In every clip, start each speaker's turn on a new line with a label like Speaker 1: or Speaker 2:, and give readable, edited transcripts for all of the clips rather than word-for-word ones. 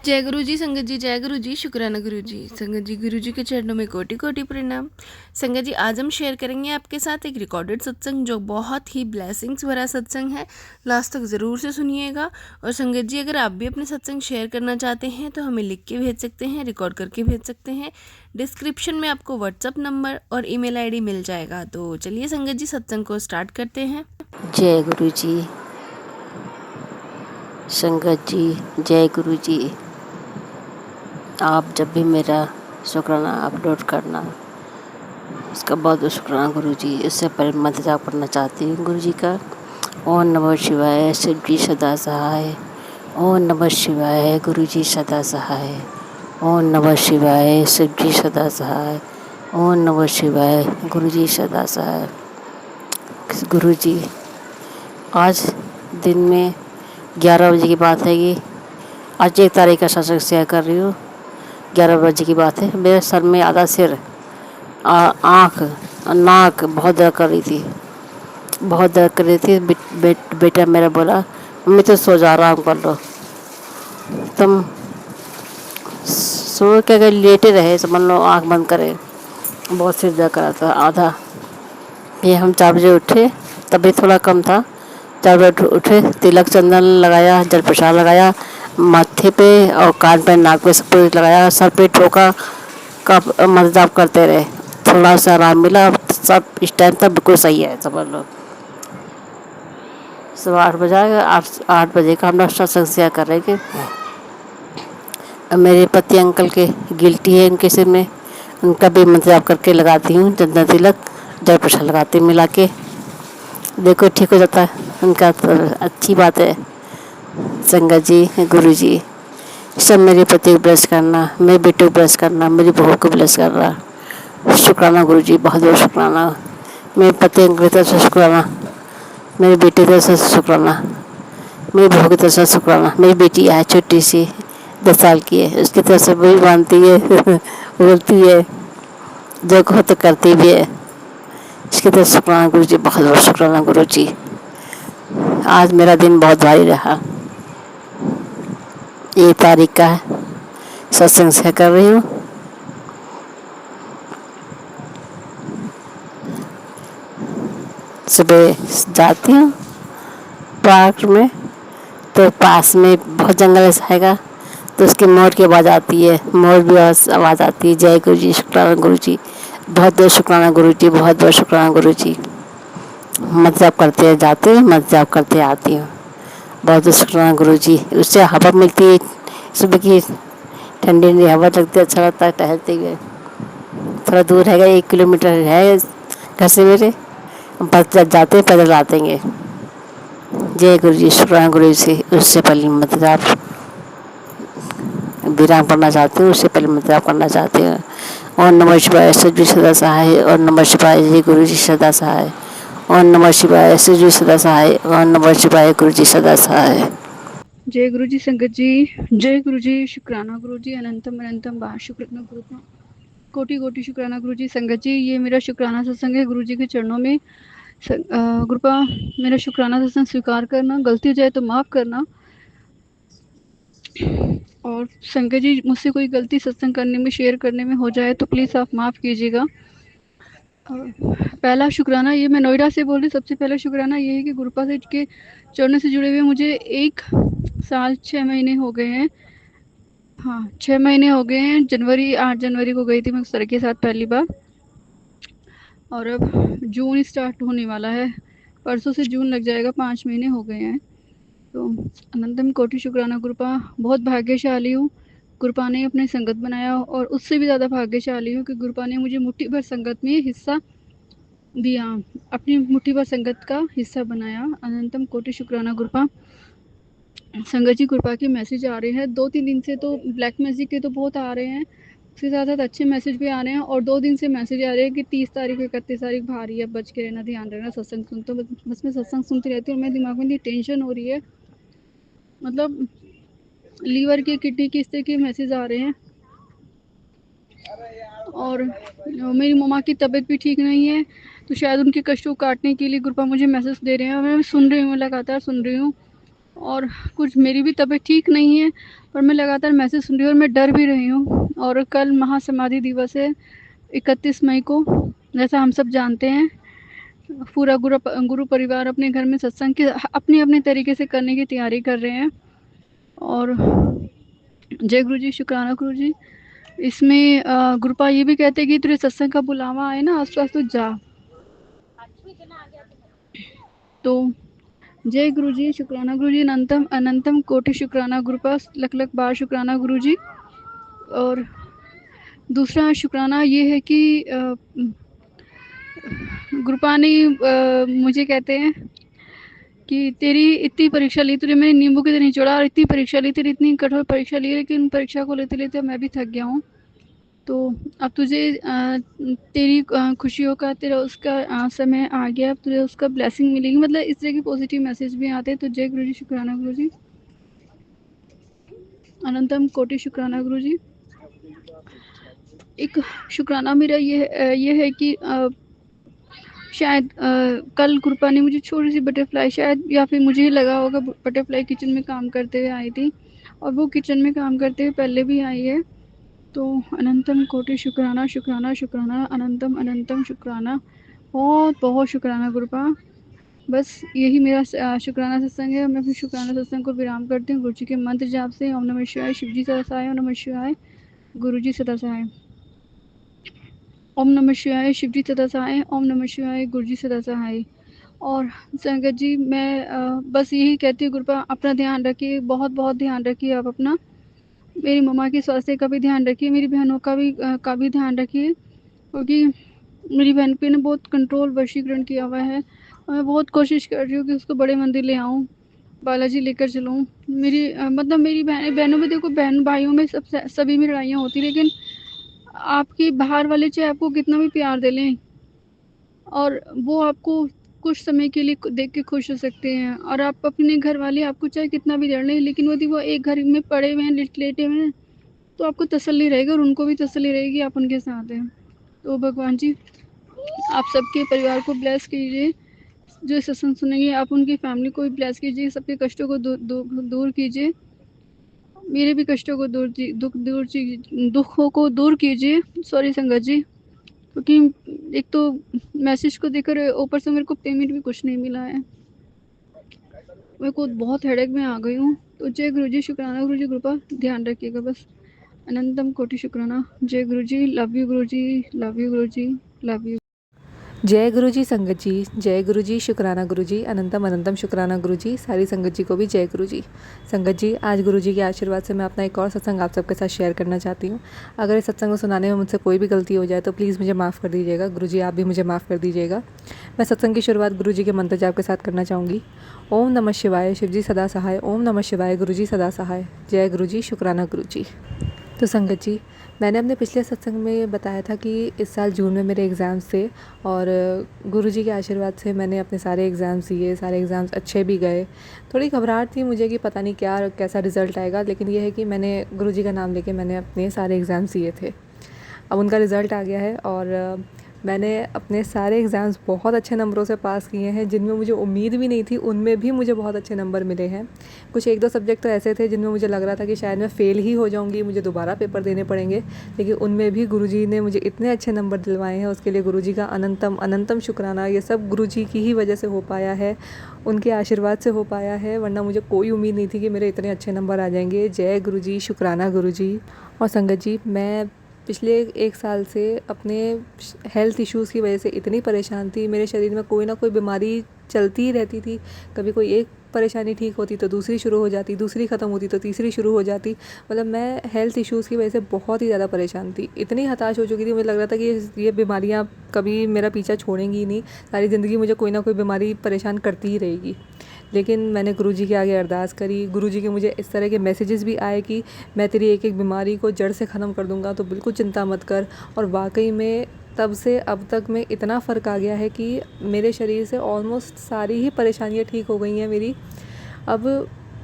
Speaker 1: जय गुरु जी संगत जी, जय गुरु जी, शुक्राना गुरु जी। संगत जी, गुरु जी के चरणों में कोटि कोटि प्रणाम। संगत जी, आज हम शेयर करेंगे आपके साथ एक रिकॉर्डेड सत्संग जो बहुत ही ब्लेसिंग्स भरा सत्संग है। लास्ट तक ज़रूर से सुनिएगा। और संगत जी, अगर आप भी अपने सत्संग शेयर करना चाहते हैं तो हमें लिख के भेज सकते हैं, रिकॉर्ड करके भेज सकते हैं। डिस्क्रिप्शन में आपको व्हाट्सअप नंबर और ईमेल आईडी मिल जाएगा। तो चलिए संगत जी, सत्संग को स्टार्ट करते हैं।
Speaker 2: जय गुरु जी। संगत जी, जय गुरु जी। आप जब भी मेरा शुक्राना अपलोड करना, उसका बहुत बहुत शुक्राना गुरु जी। इससे पहले मंत्र जाप करना चाहती हूँ गुरु जी का। ओम नमः शिवाय, शिव जी सदा सहाय। ओम नमः शिवाय, गुरु जी सदा सहाय। ओम नमः शिवाय, शिव जी सदा सहाय। ओम नमः शिवाय, गुरु जी सदा सहाय। गुरु जी, आज दिन में 11 बजे की बात है कि आज 1 तारीख का सत्संग शेयर कर रही हूँ। 11 बजे की बात है। मेरे सर में आधा सिर, आँख, नाक बहुत दर्द कर रही थी, बहुत दर्द कर रही थी। बेटा मेरा बोला, मम्मी तो सो जा, आराम कर लो। तुम सो के अगर लेटे रहे, समझ लो, आँख बंद करे, बहुत सिर दर्द कर रहा था आधा। ये हम 4 बजे उठे, तब भी थोड़ा कम था। 4 बजे उठे, तिलक चंदन लगाया, जल प्रसाद लगाया माथे पे और कान पे, नाक पे, सब पे लगाया, सर पे ठोका का मदद करते रहे। थोड़ा सा आराम मिला। अब सब इस टाइम तक बिल्कुल सही है, समझ लो। सुबह 8 बजे, 8 बजे का हम लोग सत्संग शेयर कर रहे हैं कि मेरे पति अंकल के गिल्टी है इनके सिर में, उनका भी मंत्र जाप करके लगाती हूँ। चंदन तिलक जल प्रसाद लगाती हूँ मिला के, देखो ठीक हो जाता है उनका, तो अच्छी बात है। संगत जी, गुरु जी, सब मेरे पति को ब्लेस करना, मेरे बेटे को ब्लेस करना, मेरी बहू को ब्लेस करना। शुक्राना गुरु जी, बहुत बहुत शुक्राना। मेरे पति अंकल की तरफ से शुक्राना, मेरे बेटे की तरफ से शुक्राना, मेरी बहू की तरफ से शुक्राना। मेरी बेटी है छोटी सी, 10 साल की है, उसकी तरफ से वही मानती है बोलती है, जो कहो तो करती भी है। इसकी तरफ शुक्राना गुरु जी, बहुत बहुत शुक्राना गुरु जी। आज मेरा दिन बहुत भारी रहा। 1 तारीख का है, सत्संग से कर रही हूँ। सुबह जाती हूँ पार्क में, तो पास में बहुत जंगल ऐसा हैगा, तो उसके मोर की आवाज़ आती है, मोर भी आवाज़ आती है। जय गुरु जी, शुक्राना गुरु जी, बहुत बहुत शुक्राना गुरु जी, बहुत बहुत शुक्राना गुरु जी। मत जाप करते जाते हैं, मत जाप करते आती हूँ। बहुत बहुत शुक्राना गुरु जी। उससे हवा मिलती है, सुबह की ठंडी ठंडी हवा लगती है, अच्छा लगता है टहलते हुए। थोड़ा दूर है, 1 किलोमीटर है घर से मेरे, बस जाते पैदल आते हैं। जय गुरु जी, शुक्राना गुरु जी। उससे पहले मत जाप विराम करना चाहती हूँ, उससे पहले मत जाप करना चाहती हूँ। ओम नमः शिवाय, शिव जी सदा सहाय। ओम नमः शिवाय, जय गुरु जी सदा सहाय। ओम नमः शिवाय, शिव जी सदा सहाय। ओम नमः शिवाय, गुरु जी सदा सहाय।
Speaker 3: जय गुरु जी संगत जी, जय गुरु जी, शुक्राना गुरु जी, अनंतम अनंतम बा शुक्राना गुरु का कोटि कोटि शुक्राना गुरु जी। संगत जी, ये मेरा शुक्राना सत्संग है। गुरु जी के चरणों में कृपा मेरा शुक्राना सत्संग स्वीकार करना, गलती हो जाए तो माफ़ करना। और संगत जी, मुझसे कोई गलती सत्संग करने में, शेयर करने में हो जाए तो प्लीज़ आप माफ़ कीजिएगा। पहला शुक्राना ये मैं नोएडा से बोल रही। सबसे पहला शुक्राना ये है कि गुरुपा सेठ के चरणों से जुड़े हुए मुझे 1 साल 6 महीने हो गए हैं। हाँ, 6 महीने हो गए हैं। 8 जनवरी को गई थी मैं सर के साथ पहली बार, और अब जून स्टार्ट होने वाला है। परसों से जून लग जाएगा, 5 महीने हो गए हैं। तो अनंतम कोटि शुक्राना गुरुपा, बहुत भाग्यशाली हूँ। गुरुपा ने अपने संगत बनाया, और उससे भी ज़्यादा भाग्यशाली हूँ कि गुरुपा ने मुझे मुट्ठी भर संगत में हिस्सा दिया, अपनी मुट्ठी भर संगत का हिस्सा बनाया। अनंतम कोटि शुक्राना गुरुपा। संगत जी, कृपा के मैसेज आ रहे हैं 2-3 दिन से, तो ब्लैक मैजिक के तो बहुत आ रहे हैं, उसके साथ साथ अच्छे मैसेज भी आ रहे हैं। और 2 दिन से मैसेज आ रहे हैं कि 30 तारीख 31 तारीख भारी है, बच के रहना, ध्यान रखना, सत्संग सुन। तो बस मैं सत्संग सुनती रहती हूँ और मेरे दिमाग में इतनी टेंशन हो रही है, मतलब लीवर की, किडनी की, इस तरह के मैसेज आ रहे हैं। और मेरी मम्मा की तबीयत भी ठीक नहीं है, तो शायद उनके कष्ट को काटने के लिए गुरुपा मुझे मैसेज दे रहे हैं, और मैं सुन रही हूँ, लगातार सुन रही हूँ। और कुछ मेरी भी तबीयत ठीक नहीं है, पर मैं लगातार मैसेज सुन रही हूँ और मैं डर भी रही हूँ। और कल महासमाधि दिवस है 31 मई को, जैसा हम सब जानते हैं। पूरा गुरु परिवार अपने घर में सत्संग के अपने अपने तरीके से करने की तैयारी कर रहे हैं। और जय गुरु जी, शुक्राना गुरु जी। इसमें गुरुपा ये भी कहते हैं कि तुझे सत्संग का बुलावा आए ना, आस पास तो जा। तो जय गुरु जी, शुक्राना गुरु जी, अनंतम अनंतम कोटि शुक्राना गुरुपा, लख लख बार शुक्राना गुरु जी। और दूसरा शुक्राना ये है कि गुरुपा ने मुझे कहते हैं कि तेरी इतनी परीक्षा ली, तुझे मैंने नींबू की तरह निचोड़ा और इतनी परीक्षा ली, तेरी इतनी कठोर परीक्षा ली, लेकिन परीक्षा को लेते लेते मैं भी थक गया हूँ। तो अब तुझे तेरी खुशियों का, तेरा उसका समय आ गया, अब तुझे उसका ब्लेसिंग मिलेगी। मतलब इस तरह के पॉजिटिव मैसेज भी आते हैं। तो जय गुरु जी, शुक्राना गुरु जी, अनंतम कोटि शुक्राना गुरु जी। एक शुक्राना मेरा ये है कि शायद कल कृपा ने मुझे छोटी सी बटरफ्लाई, शायद या फिर मुझे ही लगा होगा, बटरफ्लाई किचन में काम करते हुए आई थी, और वो किचन में काम करते हुए पहले भी आई है। तो अनंतम कोटि शुक्राना शुक्राना शुक्राना, अनंतम अनंतम शुक्राना, बहुत बहुत शुक्राना गुरुपा। बस यही मेरा शुक्राना सत्संग है। मैं फिर शुक्राना सत्संग को विराम करती हूँ गुरु जी के मंत्र जाप से। ओम नमः शिवाय, शिव जी सदा सहाय, ओम नमः शिवाय, गुरु जी सदा सहाय। ओम नमः शिवाय, शिव जी सदा सहाय, ओम नमः शिवाय, गुरु जी सदा सहाय। और संगत जी, मैं बस यही कहती हूँ गुरुपा, अपना ध्यान रखिए, बहुत बहुत ध्यान रखिए आप अपना। मेरी मम्मा के स्वास्थ्य का भी ध्यान रखिए, मेरी बहनों का भी ध्यान रखिए, क्योंकि मेरी बहन पे ने बहुत कंट्रोल वशीकरण किया हुआ है, और मैं बहुत कोशिश कर रही हूँ कि उसको बड़े मंदिर ले आऊँ, बालाजी लेकर चलूँ। मतलब मेरी बहनों में देखो, बहन भाइयों में सभी में लड़ाइयाँ होती, लेकिन आपकी बाहर वाले चाहे आपको कितना भी प्यार दे लें, और वो आपको कुछ समय के लिए देख के खुश हो सकते हैं, और आप अपने घर वाले आपको चाहे कितना भी लड़ लें, लेकिन यदि वो एक घर में पड़े हुए हैं, लेटे हुए हैं, तो आपको तसल्ली रहेगी, और उनको भी तसल्ली रहेगी आप उनके साथ हैं। तो भगवान जी आप सबके परिवार को ब्लेस कीजिए, जो सत्संग सुनेंगे आप उनकी फैमिली को भी ब्लेस कीजिए, सबके कष्टों को दूर कीजिए, मेरे भी कष्टों को दुखों को दूर कीजिए। सॉरी संगत जी, क्योंकि एक तो मैसेज को देखकर ऊपर से मेरे को पेमेंट भी कुछ नहीं मिला है, मेरे को बहुत हेडेक में आ गई हूँ। तो जय गुरु जी, शुक्राना गुरु जी, कृपा ध्यान रखिएगा बस। अनंतम कोटि शुक्राना। जय गुरु जी, love you Guru ji, love you Guru ji, love you.
Speaker 4: जय गुरु जी संगत जी, जय गुरु जी, शुक्राना गुरु जी, अनंतम अनंतम शुक्राना गुरु जी। सारी संगत जी को भी जय गुरु जी। संगत जी, आज गुरु जी के आशीर्वाद से मैं अपना एक और सत्संग आप सबके साथ शेयर करना चाहती हूँ। अगर इस सत्संग को सुनाने में मुझसे कोई भी गलती हो जाए तो प्लीज़ मुझे माफ़ कर दीजिएगा। गुरु जी आप भी मुझे माफ़ कर दीजिएगा। मैं सत्संग की शुरुआत गुरु जी के मंत्र जाप के साथ करना चाहूँगी। ओम नमः शिवाय, शिव जी सदा सहाय, ओम नमः शिवाय, गुरु जी सदा सहाय। जय गुरु जी, शुक्राना गुरु जी। तो संगत जी, मैंने अपने पिछले सत्संग में बताया था कि इस साल जून में मेरे एग्ज़ाम्स थे, और गुरुजी के आशीर्वाद से मैंने अपने सारे एग्ज़ाम्स दिए, सारे एग्ज़ाम्स अच्छे भी गए। थोड़ी घबराहट थी मुझे कि पता नहीं क्या कैसा रिज़ल्ट आएगा, लेकिन ये है कि मैंने गुरुजी का नाम लेके मैंने अपने सारे एग्ज़ाम्स दिए थे। अब उनका रिज़ल्ट आ गया है, और मैंने अपने सारे एग्ज़ाम्स बहुत अच्छे नंबरों से पास किए हैं। जिनमें मुझे उम्मीद भी नहीं थी, उनमें भी मुझे बहुत अच्छे नंबर मिले हैं। कुछ एक दो सब्जेक्ट तो ऐसे थे जिनमें मुझे लग रहा था कि शायद मैं फ़ेल ही हो जाऊंगी, मुझे दोबारा पेपर देने पड़ेंगे, लेकिन उनमें भी गुरुजी ने मुझे इतने अच्छे नंबर दिलवाए हैं, उसके लिए गुरुजी का अनंतम अनंतम शुक्राना। ये सब गुरुजी की ही वजह से हो पाया है, उनके आशीर्वाद से हो पाया है, वरना मुझे कोई उम्मीद नहीं थी कि मेरे इतने अच्छे नंबर आ जाएंगे। जय गुरुजी, शुक्राना गुरुजी। और संगत जी, मैं पिछले 1 साल से अपने हेल्थ इश्यूज़ की वजह से इतनी परेशान थी। मेरे शरीर में कोई ना कोई बीमारी चलती ही रहती थी। कभी कोई एक परेशानी ठीक होती तो दूसरी शुरू हो जाती, दूसरी ख़त्म होती तो तीसरी शुरू हो जाती। मतलब मैं हेल्थ इश्यूज़ की वजह से बहुत ही ज़्यादा परेशान थी, इतनी हताश हो चुकी थी। मुझे लग रहा था कि ये बीमारियाँ कभी मेरा पीछा छोड़ेंगी ही नहीं, सारी ज़िंदगी मुझे कोई ना कोई बीमारी परेशान करती ही रहेगी। लेकिन मैंने गुरुजी के आगे अरदास करी, गुरुजी के मुझे इस तरह के मैसेजेस भी आए कि मैं तेरी एक एक बीमारी को जड़ से ख़त्म कर दूंगा, तो बिल्कुल चिंता मत कर। और वाकई में तब से अब तक में इतना फ़र्क आ गया है कि मेरे शरीर से ऑलमोस्ट सारी ही परेशानियाँ ठीक हो गई हैं मेरी। अब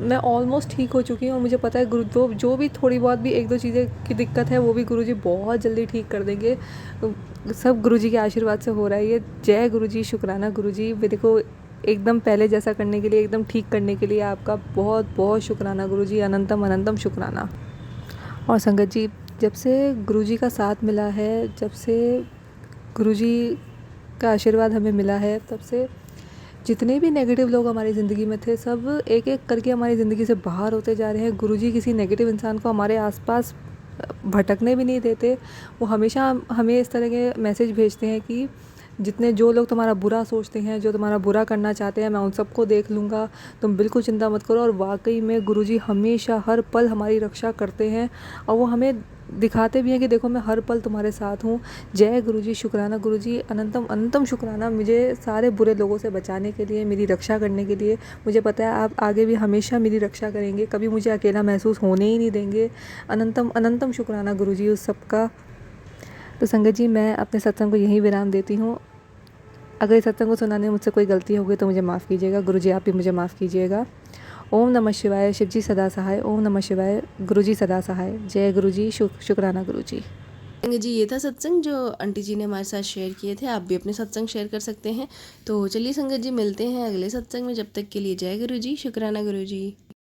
Speaker 4: मैं ऑलमोस्ट ठीक हो चुकी हूँ, और मुझे पता है गुरु जो भी थोड़ी बहुत भी 1-2 चीज़ें की दिक्कत है वो भी गुरुजी बहुत जल्दी ठीक कर देंगे। सब गुरुजी के आशीर्वाद से हो रहा है ये। जय गुरुजी, शुक्राना गुरुजी। वे देखो, एकदम पहले जैसा करने के लिए, एकदम ठीक करने के लिए आपका बहुत बहुत शुक्राना गुरुजी, अनंतम अनंतम शुक्राना। और संगत जी, जब से गुरुजी का साथ मिला है, जब से गुरुजी का आशीर्वाद हमें मिला है, तब से जितने भी नेगेटिव लोग हमारी ज़िंदगी में थे, सब एक एक करके हमारी ज़िंदगी से बाहर होते जा रहे हैं। गुरुजी किसी नेगेटिव इंसान को हमारे आसपास भटकने भी नहीं देते। वो हमेशा हमें इस तरह के मैसेज भेजते हैं कि जितने जो लोग तुम्हारा बुरा सोचते हैं, जो तुम्हारा बुरा करना चाहते हैं, मैं उन सबको देख लूँगा, तुम बिल्कुल चिंता मत करो। और वाकई में गुरुजी हमेशा हर पल हमारी रक्षा करते हैं और वो हमें दिखाते भी हैं कि देखो मैं हर पल तुम्हारे साथ हूँ। जय गुरुजी, शुक्राना गुरुजी, अनंतम अनंतम शुक्राना मुझे सारे बुरे लोगों से बचाने के लिए, मेरी रक्षा करने के लिए। मुझे पता है आप आगे भी हमेशा मेरी रक्षा करेंगे, कभी मुझे अकेला महसूस होने ही नहीं देंगे। अनंतम अनंतम शुक्राना गुरुजी उस सब का। तो संगत जी, मैं अपने सत्संग को यहीं विराम देती हूँ। अगर इस सत्संग को सुनाने में मुझसे कोई गलती हो गई तो मुझे माफ़ कीजिएगा। गुरुजी आप भी मुझे माफ़ कीजिएगा। ओम नमः शिवाय। शिवजी सदा सहाय। ओम नमः शिवाय। गुरुजी सदा सहाय। जय गुरुजी, शुक्राना गुरुजी।
Speaker 1: संगत जी, ये था सत्संग जो आंटी जी ने हमारे साथ शेयर किए थे। आप भी अपने सत्संग शेयर कर सकते हैं। तो चलिए संगत जी, मिलते हैं अगले सत्संग में। जब तक के लिए जय गुरुजी, शुक्राना गुरुजी।